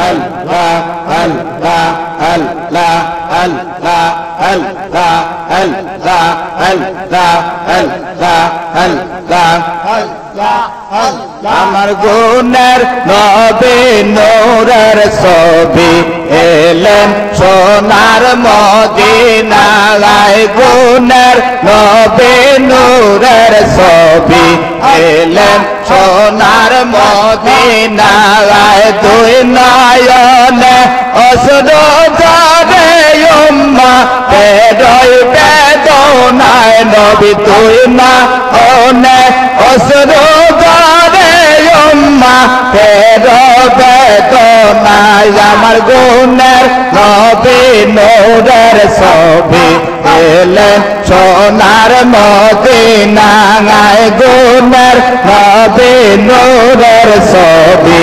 আল্লাহ আল্লাহ আল্লাহ আল্লাহ আল্লাহ আল্লাহ আল্লাহ আল্লাহ আল্লাহ আমার গুণের নবী নূরের ছবি এলেন সোনার মদিনায় গুণের নবী নূরের ছবি এলেন সোনার মদিনায় দুই নয়নে অশ্রু ঝরে উম্মা বেরোয় বেদনায় নবী দুই নয়নে অশ্রু ঝরে উম্মা বেরোয় বেদনায় আমার গুণের নবী নূরের ছবি এলেন সোনার মদিনায় গুণের নবী নূরের ছবি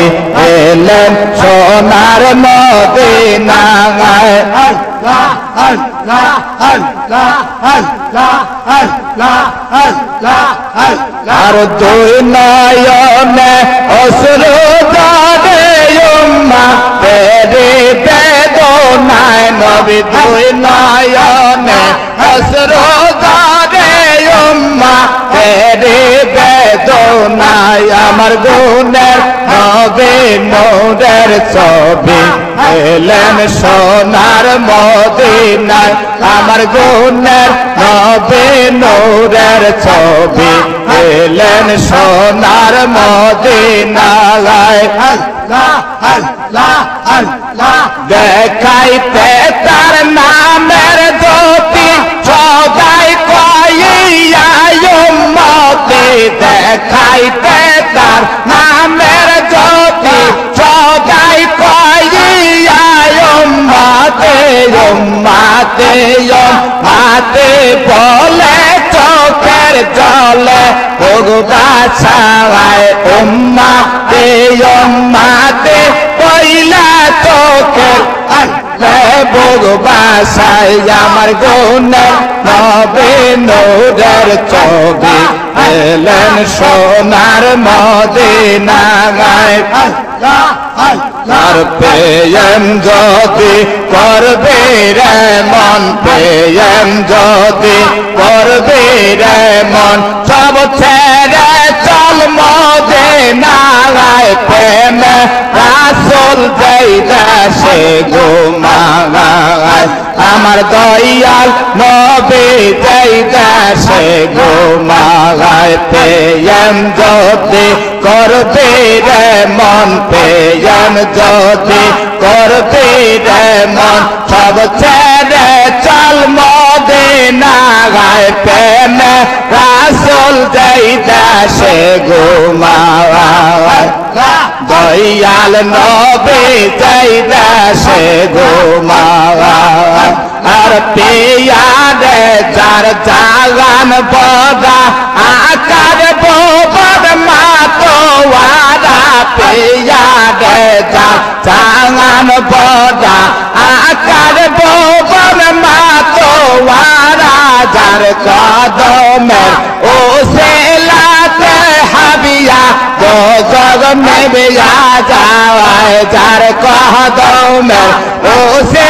এলেন সোনার মদিনায় আল্লাহ আল্লাহ আল্লাহ আল্লাহ আল্লাহ আল্লাহ আল্লাহ আর দুই নয়নে অশ্রু ঝরে উম্মা বেরে বেদনায় নবী দুই নয়নে অশ্রু ঝরে উম্মা বেরে বেদনায় আমার গুণের নবী নূরের ছবি এলেন সোনার মদিনায় আমার গুণের নবী নূরের ছবি এলেন সোনার মদিনায় আল্লাহ আল্লাহ আল্লাহ দেখাইতে তার নামের জ্যোতি সদাই কইয়া উম্মতে দেখাইতে তার নামের জ্যোতি সদাই কইয়া উম্মতে উম্মতে উম্মতে বলে চোখের জলে ভগবান উম্মতে উম্মতে পয়লা চোখের ভগবাসাই আমার গুণের নবী নূরের ছবি এলেন সোনার মদিনায় তার প্রেম যদি করবে রে মন প্রেম যদি করবে রে মন সব ছেড়ে চল মদিনায় প্রেম রাসূল যেই দেশে ঘুমায় আমার দয়াল নবী যেই দেশে ঘুমায় প্রেম যদি করবে রে মন প্রেম যদি করবে রে মন সব ছেড়ে চল মদিনায় প্রেম রাসূল যেই দেশে ঘুমায় দয়াল নবী যেই দেশে ঘুমায় আর পিয়ারে যার জাগান বদা আকার বোবদ মাতোয়ারা পিয়ারে যার জাগান বদা আকার বোবদ মাতোয়ারা যার কদমের ও সেলাতে হাবিয়া দো জগ में बिया जाए जार कदमेर ओ से